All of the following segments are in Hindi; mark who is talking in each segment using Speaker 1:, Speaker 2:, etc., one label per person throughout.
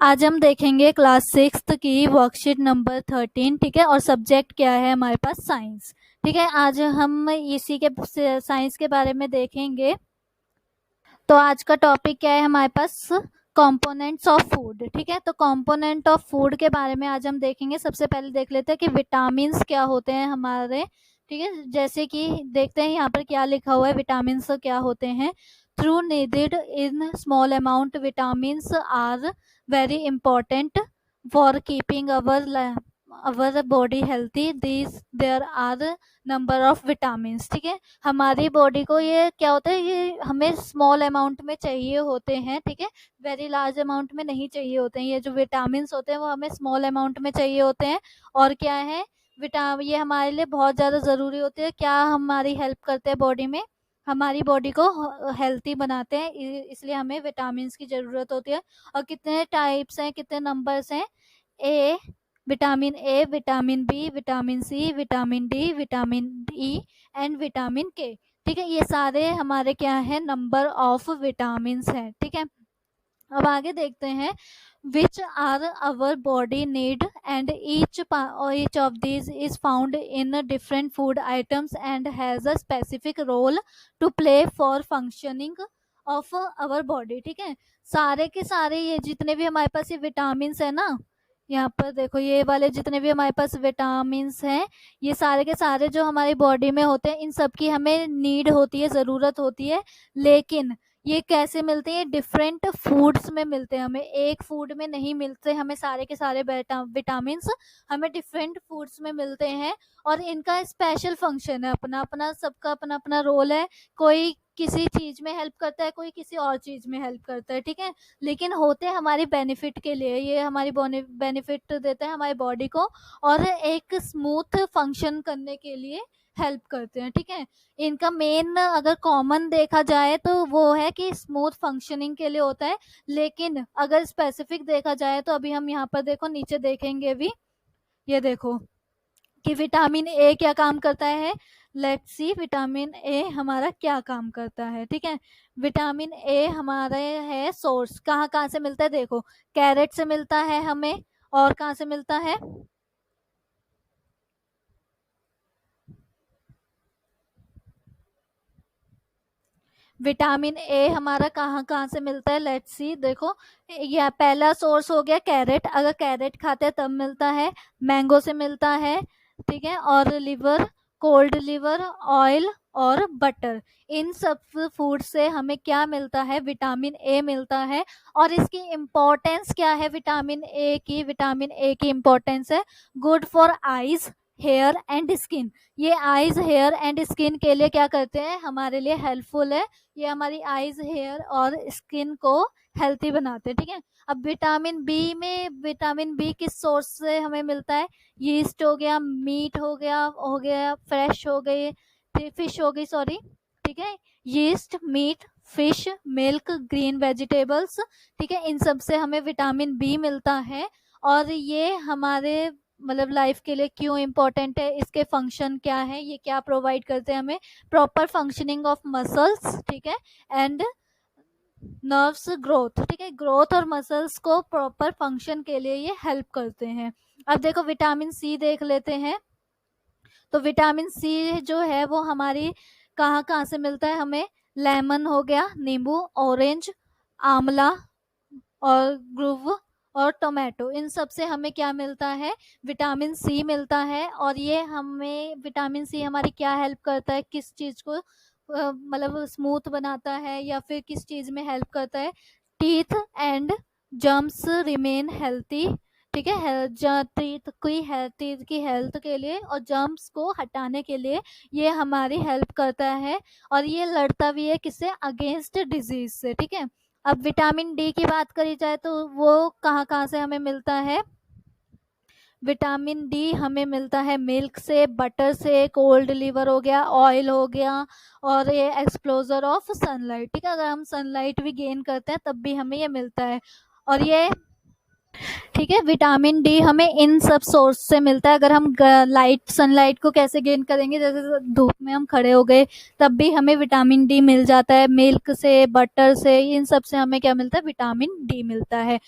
Speaker 1: आज हम देखेंगे क्लास 6th की वर्कशीट नंबर 13। ठीक है, और सब्जेक्ट क्या है हमारे पास? साइंस। ठीक है, आज हम इसी के साइंस के बारे में देखेंगे। तो आज का टॉपिक क्या है हमारे पास? Components of food. ठीक है, तो कंपोनेंट ऑफ फूड के बारे में आज हम देखेंगे। सबसे पहले देख लेते हैं कि विटामिन्स क्या होते हैं हमारे। ठीक है, जैसे कि देखते हैं यहाँ पर क्या लिखा हुआ है, विटामिन्स क्या होते हैं। Through needed in small amount, vitamins are very important for keeping our body healthy. These there are number of vitamins. ठीक है, हमारी बॉडी को ये क्या होता है, ये हमें स्मॉल अमाउंट में चाहिए होते हैं। ठीक है, वेरी लार्ज अमाउंट में नहीं चाहिए होते हैं। ये जो विटामिन्स होते हैं वो हमें स्मॉल अमाउंट में चाहिए होते हैं। और क्या है, ये हमारे लिए बहुत ज़्यादा ज़रूरी होते हैं। क्या हमारी हेल्प करते हैं बॉडी में? हमारी बॉडी को हेल्थी बनाते हैं, इसलिए हमें विटामिन की ज़रूरत होती है। और कितने टाइप्स हैं, कितने नंबर्स हैं? A vitamin B, vitamin C, vitamin D, vitamin E and vitamin K. ठीक है, ये सारे हमारे क्या है, नंबर ऑफ विटामिन हैं। ठीक है, अब आगे देखते हैं। Which are our body need and each of these is found in different food items and has a specific role to play for functioning of our body. ठीक है, सारे के सारे ये जितने भी हमारे पास ये विटामिन है ना, यहाँ पर देखो ये वाले जितने भी हमारे पास विटामिन हैं, ये सारे के सारे जो हमारी बॉडी में होते हैं, इन सब की हमें नीड होती है, ज़रूरत होती है। लेकिन ये कैसे मिलते हैं? डिफरेंट फूड्स में मिलते हैं, हमें एक फूड में नहीं मिलते। हमें सारे के सारे विटामिन हमें डिफरेंट फूड्स में मिलते हैं। और इनका स्पेशल फंक्शन है, अपना अपना, सबका अपना अपना रोल है। कोई किसी चीज में हेल्प करता है, कोई किसी और चीज में हेल्प करता है। ठीक है, लेकिन होते हैं हमारे बेनिफिट के लिए। ये हमारी बेनिफिट देते हैं हमारी बॉडी को, और एक स्मूथ फंक्शन करने के लिए हेल्प करते हैं। ठीक है, इनका मेन अगर कॉमन देखा जाए तो वो है कि स्मूथ फंक्शनिंग के लिए होता है। लेकिन अगर स्पेसिफिक देखा जाए तो अभी हम यहाँ पर देखो नीचे देखेंगे भी, ये देखो कि विटामिन ए क्या काम करता है। लेट्स सी विटामिन ए हमारा क्या काम करता है। ठीक है, विटामिन ए हमारे है सोर्स, कहाँ कहाँ से मिलता है? देखो, कैरेट से मिलता है हमें, और कहाँ से मिलता है? विटामिन ए हमारा कहाँ कहाँ से मिलता है? लेट्स सी, देखो, यह पहला सोर्स हो गया कैरेट। अगर कैरेट खाते हैं तब मिलता है। मैंगो से मिलता है। ठीक है, और लिवर, कोल्ड लिवर, ऑयल और बटर, इन सब फूड से हमें क्या मिलता है? विटामिन ए मिलता है। और इसकी इम्पोर्टेंस क्या है विटामिन ए की? विटामिन ए की इम्पोर्टेंस है good for eyes, hair and skin. ये आईज, हेयर एंड स्किन के लिए क्या करते हैं? हमारे लिए हेल्पफुल है। ये हमारी आईज, हेयर और स्किन को हेल्थी बनाते हैं। ठीक है, अब विटामिन बी में, विटामिन बी किस सोर्स से हमें मिलता है? यीस्ट हो गया, मीट हो गया, फ्रेश हो गई, फिश हो गई, सॉरी। ठीक है, yeast, meat, fish, milk, green vegetables. ठीक है, इन सब से हमें विटामिन बी मिलता है। और ये हमारे मतलब लाइफ के लिए क्यों इम्पोर्टेंट है, इसके फंक्शन क्या है, ये क्या प्रोवाइड करते हैं हमें? Proper functioning of muscles. ठीक है, एंड नर्व्स ग्रोथ। ठीक है, ग्रोथ और मसल्स को प्रॉपर फंक्शन के लिए ये हेल्प करते हैं। अब देखो विटामिन सी देख लेते हैं। तो विटामिन सी जो है वो हमारी कहाँ कहाँ से मिलता है हमें? लेमन हो गया, नींबू, ऑरेंज, आंवला और ग्रूव और टोमेटो, इन सब से हमें क्या मिलता है? विटामिन सी मिलता है। और ये हमें विटामिन सी हमारी क्या हेल्प करता है, किस चीज़ को मतलब स्मूथ बनाता है, या फिर किस चीज़ में हेल्प करता है? Teeth and germs remain healthy. ठीक है, टीथ की हेल्थ के लिए और जर्म्स को हटाने के लिए ये हमारी हेल्प करता है। और ये लड़ता भी है किससे? अगेंस्ट डिजीज से। ठीक है, अब विटामिन डी की बात करी जाए तो वो कहाँ कहाँ से हमें मिलता है? विटामिन डी हमें मिलता है मिल्क से, बटर से, कोल्ड लिवर हो गया, ऑयल हो गया, और ये एक्सपोजर ऑफ सनलाइट। ठीक है, अगर हम सनलाइट भी गेन करते हैं तब भी हमें ये मिलता है। और ये ठीक है, विटामिन डी हमें इन सब सोर्स से मिलता है। अगर हम लाइट, सनलाइट को कैसे गेन करेंगे? जैसे धूप में हम खड़े हो गए तब भी हमें विटामिन डी मिल जाता है। मिल्क से, बटर से, इन सब से हमें क्या मिलता है? विटामिन डी मिलता है।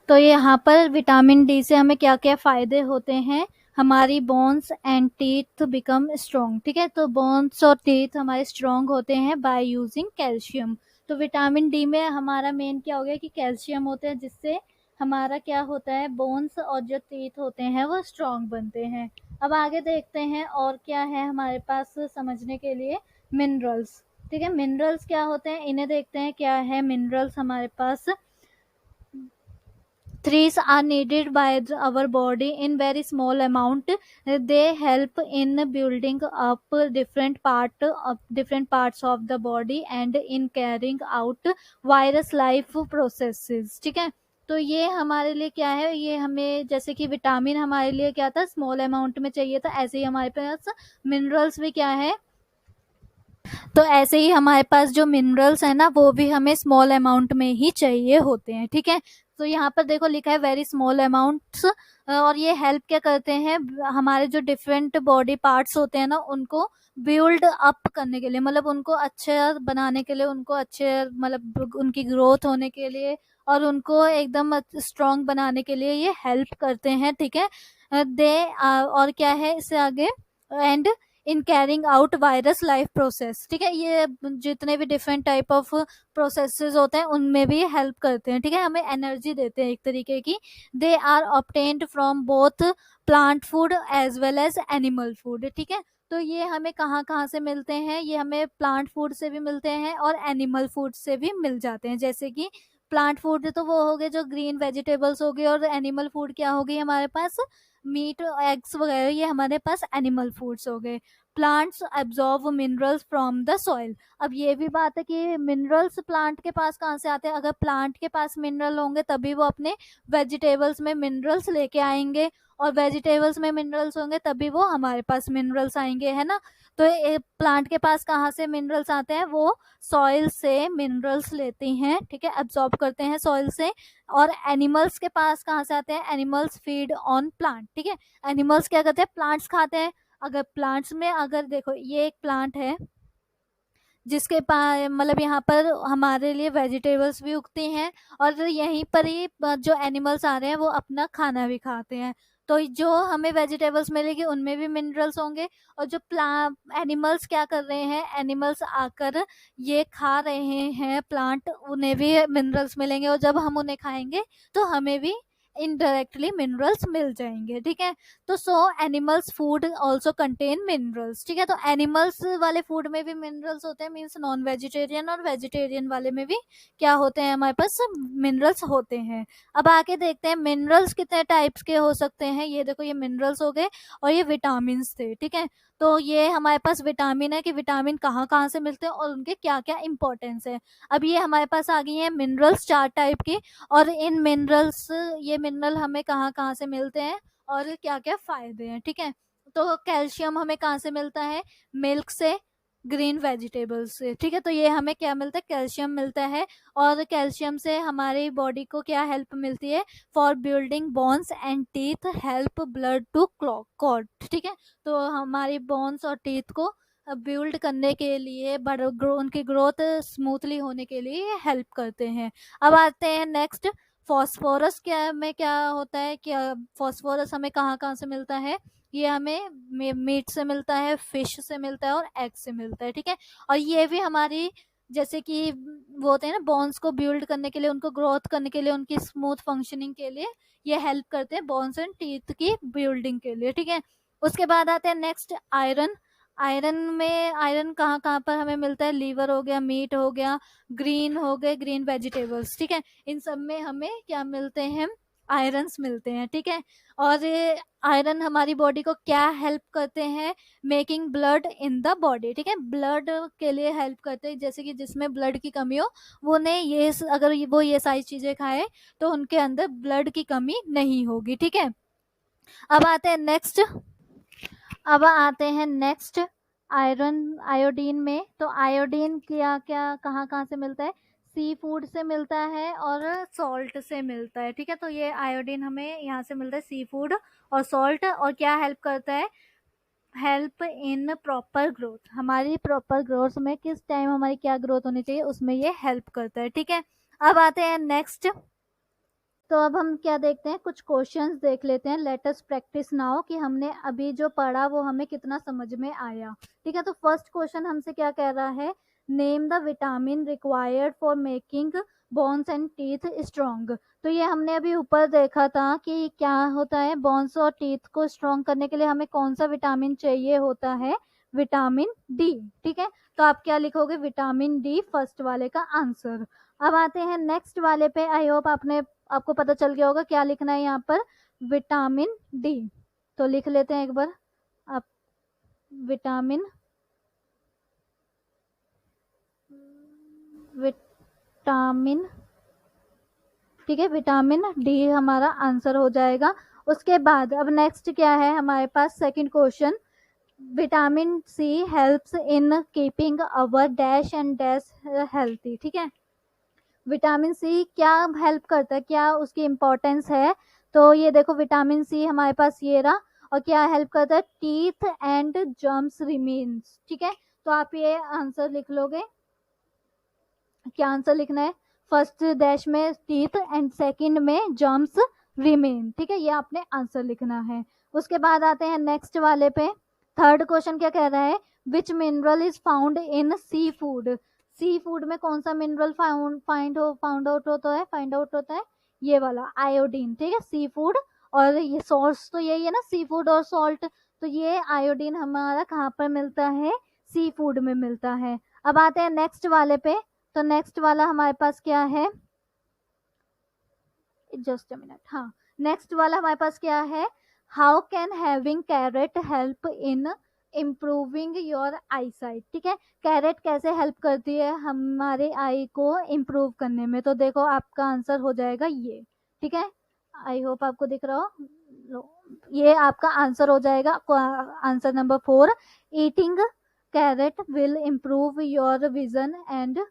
Speaker 1: तो यहाँ पर विटामिन डी से हमें क्या क्या फ़ायदे होते हैं, हमारी bones and teeth become strong, ठीक है। तो बोन्स और टीथ हमारे स्ट्रॉन्ग होते हैं बाय यूजिंग कैल्शियम। तो विटामिन डी में हमारा मेन क्या हो गया कि कैल्शियम होते हैं, जिससे हमारा क्या होता है, बोन्स और जो टीथ होते हैं वो स्ट्रॉन्ग बनते हैं। अब आगे देखते हैं और क्या है हमारे पास समझने के लिए, मिनरल्स, ठीक है। मिनरल्स क्या होते हैं, इन्हें देखते हैं क्या है मिनरल्स हमारे पास। Trees are needed by our body in very small amount. They help in building up different parts of the body and in carrying out virus life processes, ठीक है। तो ये हमारे लिए क्या है, ये हमें जैसे कि विटामिन हमारे लिए क्या था, स्मॉल अमाउंट में चाहिए था, ऐसे ही हमारे पास मिनरल्स भी क्या है, तो ऐसे ही हमारे पास जो मिनरल्स है ना वो भी हमें स्मॉल अमाउंट में ही चाहिए होते हैं, ठीक है। तो यहाँ पर देखो लिखा है वेरी स्मॉल अमाउंट्स, और ये हेल्प क्या करते हैं, हमारे जो डिफरेंट बॉडी पार्ट्स होते हैं ना उनको बिल्ड अप करने के लिए, मतलब उनको अच्छे बनाने के लिए, उनको अच्छे मतलब उनकी ग्रोथ होने के लिए और उनको एकदम स्ट्रॉन्ग बनाने के लिए ये हेल्प करते हैं, ठीक है। दे और क्या है इससे आगे, and in carrying out virus life process, ठीक है। ये जितने भी डिफरेंट टाइप ऑफ प्रोसेसेस होते हैं उनमें भी हेल्प करते हैं, ठीक है, हमें एनर्जी देते हैं एक तरीके की। They are obtained from both plant food as well as animal food, ठीक है। तो ये हमें कहाँ कहाँ से मिलते हैं, ये हमें प्लांट फूड से भी मिलते हैं और एनिमल फूड से भी मिल जाते हैं। जैसे कि प्लांट फूड तो वो हो गए जो ग्रीन वेजिटेबल्स हो गए, और एनिमल फूड क्या हो गई हमारे पास, मीट एग्स वगैरह, ये हमारे पास एनिमल फूड्स हो गए। Plants absorb minerals from the soil. अब ये भी बात है कि मिनरल्स प्लांट के पास कहाँ से आते हैं, अगर प्लांट के पास मिनरल होंगे तभी वो अपने वेजिटेबल्स में मिनरल्स लेके आएंगे, और वेजिटेबल्स में मिनरल्स होंगे तभी वो हमारे पास मिनरल्स आएंगे, है ना। तो प्लांट के पास कहाँ से मिनरल्स आते हैं, वो सॉइल से मिनरल्स लेती हैं, ठीक है, एब्जॉर्ब करते हैं सॉइल से। और एनिमल्स के पास कहाँ से आते हैं, एनिमल्स फीड ऑन प्लांट, ठीक है। एनिमल्स क्या करते हैं, प्लांट्स खाते हैं। अगर प्लांट्स में, अगर देखो ये एक प्लांट है जिसके पास मतलब यहाँ पर हमारे लिए वेजिटेबल्स भी उगती हैं, और यहीं पर ही जो एनिमल्स आ रहे हैं वो अपना खाना भी खाते हैं। तो जो हमें वेजिटेबल्स मिलेगी उनमें भी मिनरल्स होंगे, और जो एनिमल्स क्या कर रहे हैं, एनिमल्स आकर ये खा रहे हैं प्लांट, उन्हें भी मिनरल्स मिलेंगे, और जब हम उन्हें खाएंगे तो हमें भी इनडायरेक्टली मिनरल्स मिल जाएंगे, ठीक है। तो सो animals food also contain minerals, ठीक है। तो एनिमल्स वाले फूड में भी मिनरल्स होते हैं, मीन्स नॉन वेजिटेरियन और वेजिटेरियन वाले में भी क्या होते हैं, हमारे पास मिनरल्स होते हैं। अब आके देखते हैं मिनरल्स कितने टाइप्स के हो सकते हैं। ये देखो ये मिनरल्स हो गए और ये विटामिन थे, ठीक है। तो ये हमारे पास विटामिन है कि विटामिन कहाँ कहाँ से मिलते हैं और उनके क्या क्या इंपॉर्टेंस है। अब ये हमारे पास आ गई है मिनरल्स 4 टाइप की, और इन मिनरल्स, ये मिनरल हमें कहाँ कहाँ से मिलते हैं और क्या क्या फायदे हैं, ठीक है। तो कैल्शियम हमें कहाँ से मिलता है, मिल्क से, ग्रीन वेजिटेबल्स से, ठीक है। तो ये हमें क्या मिलता है, कैल्शियम मिलता है। और कैल्शियम से हमारी बॉडी को क्या हेल्प मिलती है, for building bones and teeth, help blood to clot, ठीक है। तो हमारी बोन्स और टीथ को बिल्ड करने के लिए, उनकी ग्रोथ स्मूथली होने के लिए हेल्प करते हैं। अब आते हैं नेक्स्ट, फॉस्फोरस क्या में क्या होता है, क्या फॉस्फोरस हमें कहाँ कहाँ से मिलता है, ये हमें मीट से मिलता है, फिश से मिलता है और एग से मिलता है, ठीक है। और ये भी हमारी जैसे कि वो होते हैं ना, बोन्स को बिल्ड करने के लिए, उनको ग्रोथ करने के लिए, उनकी स्मूथ फंक्शनिंग के लिए ये हेल्प करते हैं, बोन्स एंड टीथ की बिल्डिंग के लिए, ठीक है। उसके बाद आते हैं नेक्स्ट, आयरन। आयरन में, आयरन कहाँ कहाँ पर हमें मिलता है, लीवर हो गया, मीट हो गया, ग्रीन हो गए, ग्रीन वेजिटेबल्स, ठीक है। इन सब में हमें क्या मिलते हैं, आयरन्स मिलते हैं, ठीक है। और ये आयरन हमारी बॉडी को क्या हेल्प करते हैं, making blood in the body, ठीक है, ब्लड के लिए हेल्प करते हैं। जैसे कि जिसमें ब्लड की कमी हो वो ने ये अगर वो ये सारी चीजें खाए तो उनके अंदर ब्लड की कमी नहीं होगी, ठीक है। अब आते हैं नेक्स्ट, अब आते हैं नेक्स्ट, आयरन, आयोडीन में। तो आयोडीन क्या क्या कहाँ कहाँ से मिलता है, सी फूड से मिलता है और सॉल्ट से मिलता है, ठीक है। तो ये आयोडीन हमें यहाँ से मिलता है, सी फूड और सॉल्ट। और क्या हेल्प करता है, हेल्प इन प्रॉपर ग्रोथ, हमारी प्रॉपर ग्रोथ में किस टाइम हमारी क्या ग्रोथ होनी चाहिए उसमें ये हेल्प करता है, ठीक है। अब आते हैं नेक्स्ट, तो अब हम क्या देखते हैं, कुछ क्वेश्चंस देख लेते हैं। लेट अस प्रैक्टिस नाउ कि हमने अभी जो पढ़ा वो हमें कितना समझ में आया। ठीक है, तो फर्स्ट क्वेश्चन हमसे क्या कह रहा है, name the vitamin required for making bones and teeth strong. तो ये हमने अभी ऊपर देखा था कि क्या होता है, बोन्स और टीथ को स्ट्रॉन्ग करने के लिए हमें कौन सा विटामिन चाहिए होता है, विटामिन डी। ठीक है, तो आप क्या लिखोगे, विटामिन डी, फर्स्ट वाले का आंसर। अब आते हैं नेक्स्ट वाले पे। आई होप आपको पता चल गया होगा क्या लिखना है यहाँ पर, विटामिन डी। तो लिख लेते हैं एक बार आप, विटामिन विटामिन ठीक है, विटामिन डी हमारा आंसर हो जाएगा। उसके बाद अब नेक्स्ट क्या है हमारे पास, second question, vitamin C helps in keeping our dash and dash healthy. ठीक है, विटामिन सी क्या हेल्प करता है, क्या उसकी इम्पोर्टेंस है, तो ये देखो विटामिन सी हमारे पास ये रहा, और क्या हेल्प करता है, टीथ एंड जर्म्स रिमेन्स। ठीक है, तो आप ये आंसर लिख लोगे, क्या आंसर लिखना है, फर्स्ट डैश में टीथ एंड सेकंड में जर्म्स रिमेन। ठीक है, ये आपने आंसर लिखना है। उसके बाद आते हैं नेक्स्ट वाले पे। थर्ड क्वेश्चन क्या कह रहा है, which mineral is found in sea food. Sea food में कौन सा मिनरल फाउंड आउट होता है, ये वाला आयोडीन। ठीक है, सी फूड, और ये सोर्स तो यही है ना, सी फूड और सॉल्ट, तो ये आयोडीन हमारा कहाँ पर मिलता है, सी फूड में मिलता है। अब आते हैं नेक्स्ट वाले पे। तो नेक्स्ट वाला हमारे पास क्या है, जस्ट अ मिनट, हाँ, नेक्स्ट वाला हमारे पास क्या है, how can having carrot help in improving your eyesight. ठीक है, कैरेट कैसे हेल्प करती है हमारे आई को इम्प्रूव करने में, तो देखो आपका आंसर हो जाएगा ये। ठीक है, आई होप आपको दिख रहा हो, ये आपका आंसर हो जाएगा, answer number 4, eating carrot will improve your vision and,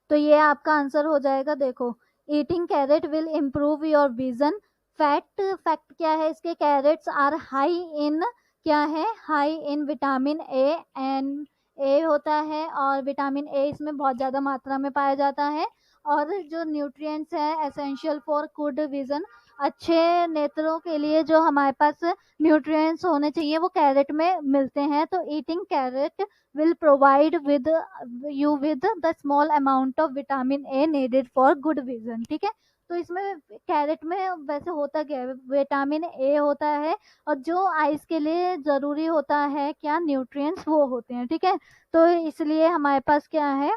Speaker 1: तो ये आपका आंसर हो जाएगा। देखो, eating carrot will improve your vision. Fact क्या है इसके, कैरेट्स आर हाई इन, क्या है, high in vitamin A and A होता है, और विटामिन ए इसमें बहुत ज़्यादा मात्रा में पाया जाता है। और जो न्यूट्रिएंट्स है एसेंशियल फॉर गुड विजन, अच्छे नेत्रों के लिए जो हमारे पास न्यूट्रिएंट्स होने चाहिए वो कैरेट में मिलते हैं। तो eating carrot will provide with you with the small amount of vitamin A needed for good vision। ठीक है, तो इसमें कैरेट में वैसे होता क्या है, विटामिन ए होता है, और जो आइज के लिए जरूरी होता है क्या, न्यूट्रिएंट्स वो होते हैं। ठीक है, तो इसलिए हमारे पास क्या है,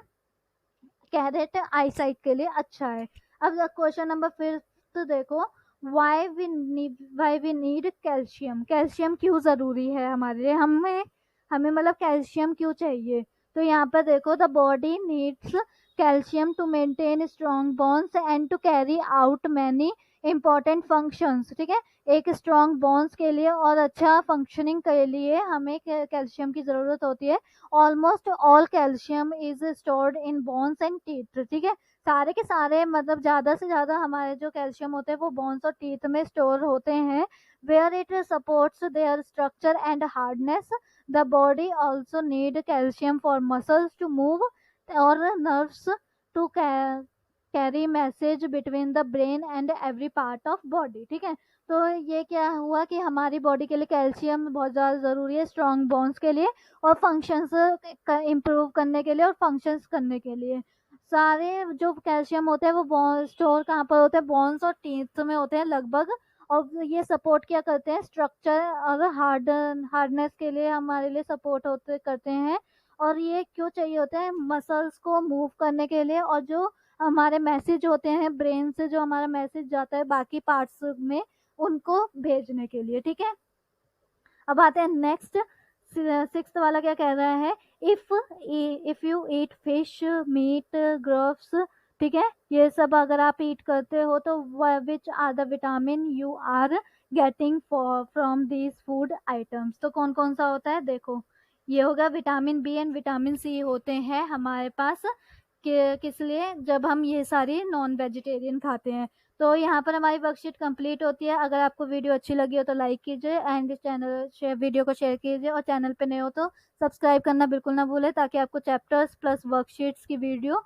Speaker 1: कैरेट आई साइट के लिए अच्छा है। अब क्वेश्चन नंबर फिफ्थ देखो, why we need calcium. Calcium क्यों जरूरी है हमारे लिए, हमें हमें मतलब कैल्शियम क्यों चाहिए, तो यहाँ पर देखो, the body needs calcium to maintain strong bones and to carry out many important functions. ठीक है, एक स्ट्रॉन्ग बोन्स के लिए और अच्छा फंक्शनिंग के लिए हमें कैल्शियम की जरूरत होती है। Almost all calcium is stored in bones and teeth. ठीक है, सारे के सारे मतलब ज़्यादा से ज़्यादा हमारे जो कैल्शियम होते हैं वो बोन्स और टीथ में स्टोर होते हैं, where it supports their structure and hardness. The body also need calcium for muscles to move और nerves to carry message between the brain and every part of body. ठीक है, तो ये क्या हुआ कि हमारी बॉडी के लिए कैल्शियम बहुत ज़्यादा ज़रूरी है, स्ट्रॉन्ग बोन्स के लिए और फंक्शंस इम्प्रूव करने के लिए और फंक्शंस करने के लिए। सारे जो कैल्शियम होते हैं वो स्टोर कहाँ पर होते हैं, बोन्स और टीथ में होते हैं लगभग, और ये सपोर्ट क्या करते हैं, स्ट्रक्चर और हार्डनेस के लिए हमारे लिए सपोर्ट होते करते हैं। और ये क्यों चाहिए होते हैं, मसल्स को मूव करने के लिए, और जो हमारे मैसेज होते हैं ब्रेन से, जो हमारा मैसेज जाता है बाकी पार्ट्स में, उनको भेजने के लिए। ठीक है, अब आते हैं नेक्स्ट, सिक्स्थ वाला क्या कह रहा है, if you eat fish meet groves. ठीक है, ये सब अगर आप ईट करते हो तो which are the vitamin you are getting from these food items. तो कौन कौन सा होता है, देखो, ये होगा vitamin B and vitamin C होते हैं हमारे पास, किस लिए, जब हम ये सारी नॉन वेजिटेरियन खाते हैं। तो यहाँ पर हमारी वर्कशीट कंप्लीट होती है। अगर आपको वीडियो अच्छी लगी हो तो लाइक कीजिए एंड वीडियो को शेयर कीजिए, और चैनल पे नए हो तो सब्सक्राइब करना बिल्कुल ना भूलें, ताकि आपको चैप्टर्स प्लस वर्कशीट्स की वीडियो